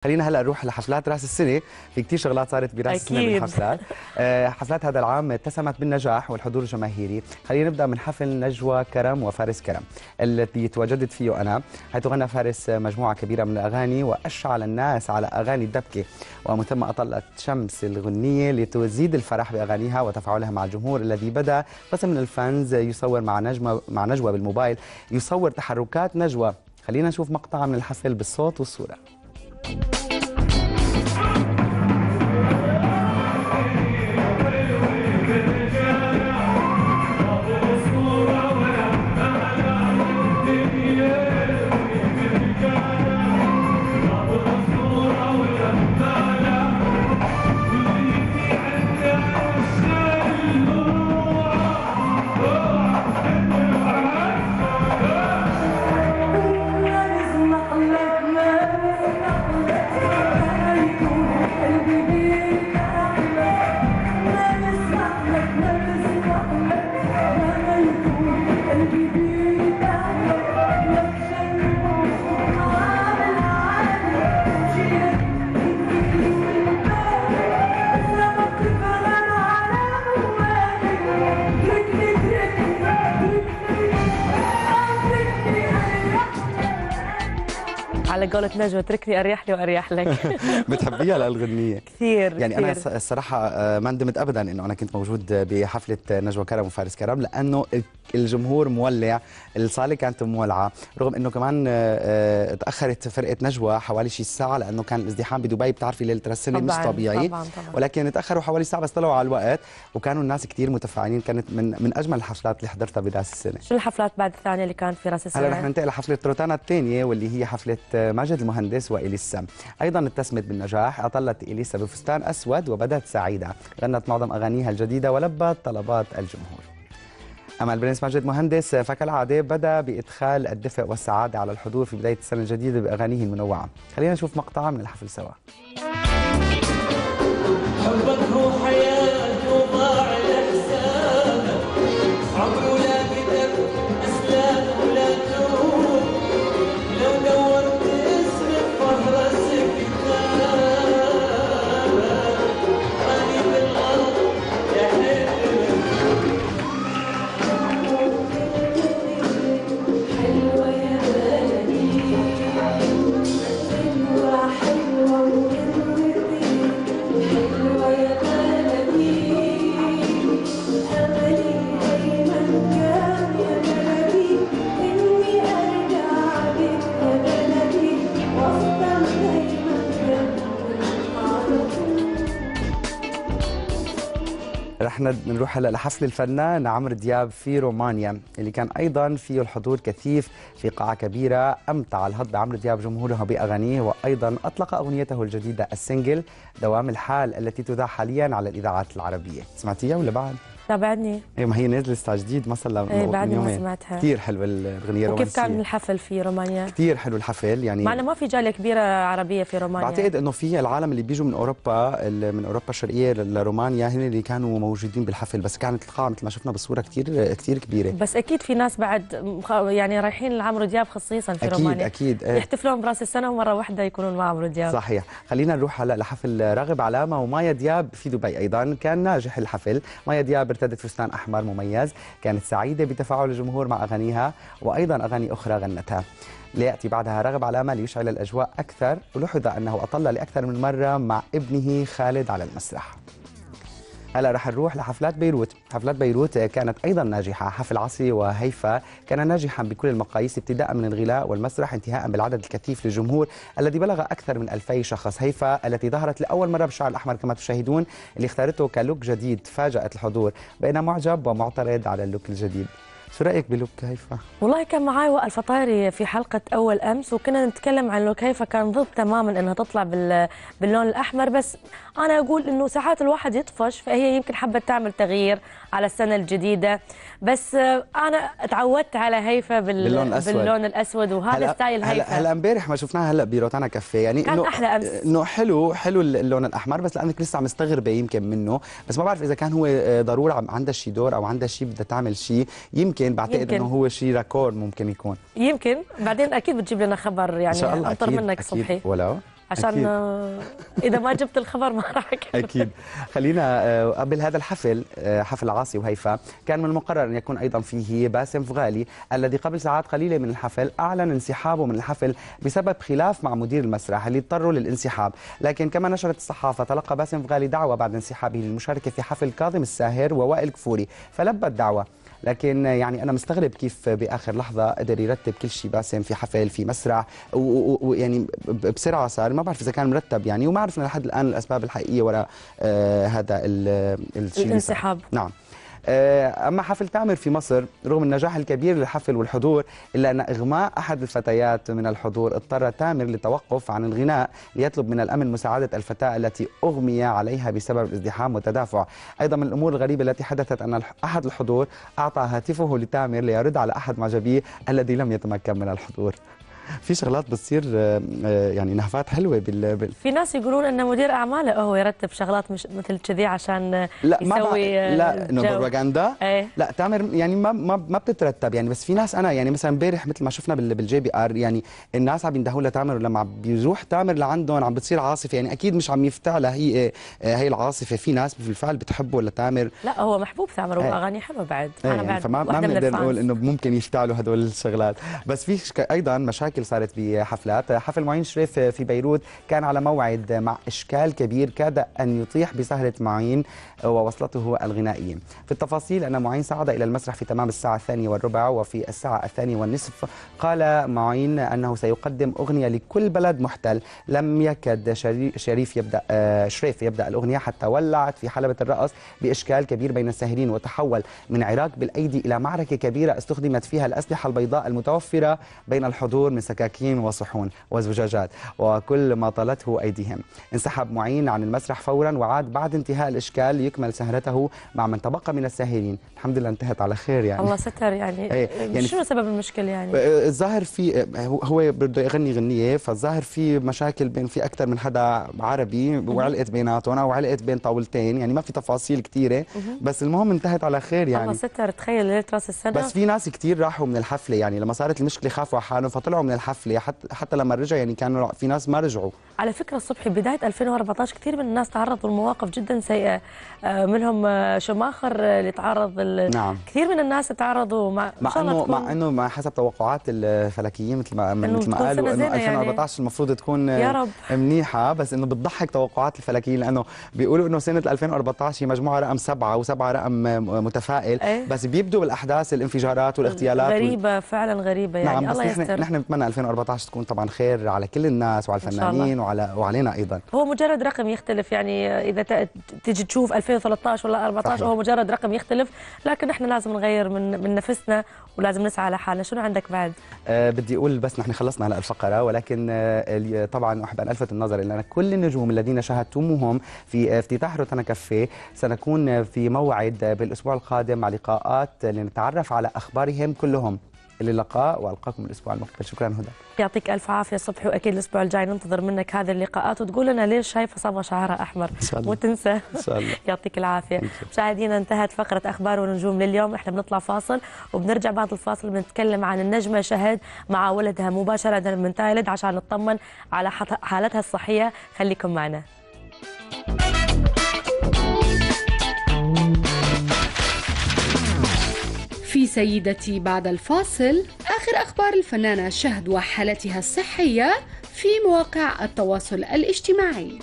خلينا هلا نروح لحفلات راس السنه. في كثير شغلات صارت براس السنه بالحفلات. حفلات هذا العام اتسمت بالنجاح والحضور الجماهيري. خلينا نبدا من حفل نجوى كرم وفارس كرم التي تواجدت فيه انا، حيث غنى فارس مجموعه كبيره من الاغاني واشعل الناس على اغاني الدبكه، ومن ثم اطلت شمس الغنيه لتزيد الفرح باغانيها وتفاعلها مع الجمهور الذي بدا قسم من الفانز يصور مع نجوى بالموبايل، يصور تحركات نجوى. خلينا نشوف مقطع من الحفل بالصوت والصوره. على قولة نجوى اتركني اريح لي واريح لك. بتحبيها للغنية؟ كثير يعني كثير. انا الصراحه ما ندمت ابدا انه انا كنت موجود بحفله نجوى كرم وفارس كرم، لانه الجمهور مولع، الصاله كانت مولعه، رغم انه كمان تاخرت فرقه نجوى حوالي شي ساعه لانه كان الازدحام بدبي بتعرفي ليله راس السنه مش طبيعي. طبعا. ولكن تاخروا حوالي ساعه بس طلعوا على الوقت، وكانوا الناس كثير متفاعلين. كانت من اجمل الحفلات اللي حضرتها براس السنه. شو الحفلات بعد الثانيه اللي كانت في راس السنه؟ هلا رح ننتقل لحفله روتانا الثانيه، واللي هي حفله ماجد المهندس واليسا، ايضا اتسمت بالنجاح. اطلت اليسا بفستان اسود وبدت سعيده، غنت معظم اغانيها الجديده ولبت طلبات الجمهور. اما البرنس ماجد مهندس فكالعاده بدا بادخال الدفء والسعاده على الحضور في بدايه السنه الجديده باغانيه المنوعه. خلينا نشوف مقطع من الحفل سوا. حبك هو حياتي وضاع الاحسان، عمري ولا قدر اسلام ولا تروح، لو دورت اسمك فهر السكتان، اني بالغلط يا حلوه حلوه يا بلدي، حلوه حلوه رح نروح هلا لحفل الفنان عمرو دياب في رومانيا، اللي كان ايضا فيه الحضور كثيف في قاعه كبيره. امتع الهضبه عمرو دياب جمهوره باغانيه، وايضا اطلق اغنيته الجديده السنجل دوام الحال التي تذاع حاليا على الاذاعات العربيه. سمعتيها ولا بعد؟ لا بعدني. ايه، ما هي نازله جديد ما صار لها بعدني ما سمعتها. كثير حلوه الاغنيه الرومانسيه. وكيف كان الحفل في رومانيا؟ كثير حلو الحفل، يعني معنا ما في جاليه كبيره عربيه في رومانيا. بعتقد انه في العالم اللي بيجوا من اوروبا الشرقيه لرومانيا هن اللي كانوا موجودين بالحفل، بس كانت القاعه مثل ما شفنا بالصوره كثير كبيره. بس اكيد في ناس بعد يعني رايحين لعمرو دياب خصيصا في رومانيا. اكيد يحتفلون براس السنه ومره واحده يكونون مع عمرو دياب. صحيح. خلينا نروح هلا لحفل راغب علامه ومايا دياب في دبي. ايضا كان ناجح الحفل. مايا دياب ارتدت فستان احمر مميز، كانت سعيده بتفاعل الجمهور مع اغانيها وايضا اغاني اخرى غنتها. لياتي بعدها راغب علامه ليشعل الاجواء اكثر، ولوحظ انه اطل لاكثر من مره مع ابنه خالد على المسرح. هلا رح نروح لحفلات بيروت. حفلات بيروت كانت ايضا ناجحه. حفل عصري وهيفا كان ناجحا بكل المقاييس، ابتداء من الغلاء والمسرح انتهاء بالعدد الكثيف للجمهور الذي بلغ اكثر من 2000 شخص. هيفا التي ظهرت لاول مره بالشعر الاحمر كما تشاهدون، اللي اختارته كلوك جديد فاجات الحضور، بين معجب ومعترض على اللوك الجديد. شو رايك بلوك هيفا؟ والله كان معي وائل الفطايري في حلقه اول امس، وكنا نتكلم عن لوك هيفا. كان ضد تماما انها تطلع باللون الاحمر، بس انا اقول انه ساعات الواحد يطفش، فهي يمكن حبت تعمل تغيير على السنه الجديده. بس انا تعودت على هيفا باللون الاسود، وهذا ستايل هيفا. هلا امبارح ما شفناها هلا بروتانا كافيه، يعني كان احلى امس، انه حلو اللون الاحمر، بس لانك لسه عم مستغربه يمكن منه. بس ما بعرف اذا كان هو ضروره عندها شي دور او عندها شي بدها تعمل شي، يمكن بعتقد انه هو شي راكور ممكن يكون. يمكن بعدين اكيد بتجيب لنا خبر، يعني ان شاء الله انطر منك صبحي. ولو عشان اذا ما جبت الخبر ما راح اكمل. أكيد. خلينا قبل هذا الحفل، حفل عاصي وهيفا، كان من المقرر أن يكون أيضا فيه باسم فغالي الذي قبل ساعات قليلة من الحفل أعلن انسحابه من الحفل بسبب خلاف مع مدير المسرح اللي اضطروا للانسحاب. لكن كما نشرت الصحافة تلقى باسم فغالي دعوة بعد انسحابه للمشاركة في حفل كاظم الساهر ووائل كفوري، فلبى الدعوة. لكن يعني أنا مستغرب كيف بآخر لحظة قدر يرتب كل شيء باسم في حفل في مسرح، ويعني بسرعة صار، ما بعرف إذا كان مرتب يعني، وما عرفنا لحد الآن الأسباب الحقيقية وراء هذا الشيء. الانسحاب. نعم. أما حفل تامر في مصر، رغم النجاح الكبير للحفل والحضور، إلا أن إغماء أحد الفتيات من الحضور اضطر تامر للتوقف عن الغناء ليطلب من الأمن مساعدة الفتاة التي أغمي عليها بسبب الازدحام والتدافع. أيضا من الأمور الغريبة التي حدثت أن أحد الحضور أعطى هاتفه لتامر ليرد على أحد معجبيه الذي لم يتمكن من الحضور. في شغلات بتصير يعني نهفات حلوه في ناس يقولون ان مدير اعماله هو يرتب شغلات مش مثل كذي عشان يسوي لا انه بروباغندا. لا تامر يعني ما بتترتب يعني، بس في ناس انا يعني مثلا امبارح مثل ما شفنا بالجي بي ار يعني الناس عم يندهوا لتامر، ولما بيروح تامر لعندهم عم بتصير عاصفه، يعني اكيد مش عم يفتعلها هي العاصفه. في ناس بالفعل بتحبه لتامر. لا هو محبوب تامر واغاني حلوه بعد. انا يعني بعد فما بنقدر نقول انه ممكن يفتعلوا هدول الشغلات. بس في ايضا مشاكل صارت بحفلات. حفل معين شريف في بيروت كان على موعد مع إشكال كبير كاد أن يطيح بسهرة معين ووصلته الغنائية. في التفاصيل أن معين صعد إلى المسرح في تمام الساعة 2:15، وفي الساعة 2:30 قال معين أنه سيقدم أغنية لكل بلد محتل. لم يكد شريف يبدأ الأغنية حتى ولعت في حلبة الرقص بإشكال كبير بين الساهرين، وتحول من عراك بالأيدي إلى معركة كبيرة استخدمت فيها الأسلحة البيضاء المتوفرة بين الحضور من سكاكين وصحون وزجاجات وكل ما طالته أيديهم. انسحب معين عن المسرح فورا وعاد بعد انتهاء الإشكال ليكمل سهرته مع من تبقى من الساهرين. الحمد لله انتهت على خير يعني. الله ستر يعني. يعني شنو سبب المشكلة يعني؟ الظاهر في هو بده يغني غنية، فالظاهر في مشاكل في أكثر من حدا عربي وعلقت بيناتهم أو علقت بين طاولتين، يعني ما في تفاصيل كثيرة، بس المهم انتهت على خير يعني. الله ستر. تخيل ليلة راس السنة. بس في ناس كثير راحوا من الحفلة يعني، لما صارت المشكلة خافوا على حالهم فطلعوا من الحفلة، حتى لما رجعوا يعني كانوا في ناس ما رجعوا. على فكرة الصبحي بداية 2014 كثير من الناس تعرضوا لمواقف جدا سيئة، منهم شماخر اللي تعرض نعم. كثير من الناس تعرضوا مع انه حسب توقعات الفلكيين مثل ما قالوا انه 2014 يعني المفروض تكون يا رب منيحة، بس انه بتضحك توقعات الفلكيين لانه بيقولوا انه سنة 2014 هي مجموعة رقم 7 و7 رقم متفائل، بس بيبدوا بالاحداث الانفجارات والاغتيالات غريبة فعلا غريبة يعني. نعم. الله يستر. نحن بنتمنى 2014 تكون طبعا خير على كل الناس وعلى الفنانين وعلينا ايضا. هو مجرد رقم يختلف يعني، اذا تيجي تشوف 2013 ولا 14 صحيح. هو مجرد رقم يختلف، لكن نحن لازم نغير من نفسنا ولازم نسعى لحالنا. شنو عندك بعد؟ بدي اقول بس نحن خلصنا هلا الفقره، ولكن طبعا احب ان الفت النظر الى ان كل النجوم الذين شاهدتموهم في افتتاح روتانا كافيه سنكون في موعد بالاسبوع القادم مع لقاءات لنتعرف على اخبارهم كلهم. إلى اللقاء والقاكم الاسبوع المقبل. شكرا هدى. يعطيك الف عافيه صبحي، واكيد الاسبوع الجاي ننتظر منك هذه اللقاءات وتقول لنا ليش شايفه صبغه شعرها احمر. ان شاء الله. مو تنسى. ان شاء الله. يعطيك العافيه. مشاهدينا انتهت فقره اخبار ونجوم لليوم، احنا بنطلع فاصل وبنرجع بعد الفاصل بنتكلم عن النجمه شهد مع ولدها مباشره من تايلاند عشان نطمن على حالتها الصحيه. خليكم معنا. في سيدتي بعد الفاصل آخر أخبار الفنانة شهد وحالتها الصحية في مواقع التواصل الاجتماعي.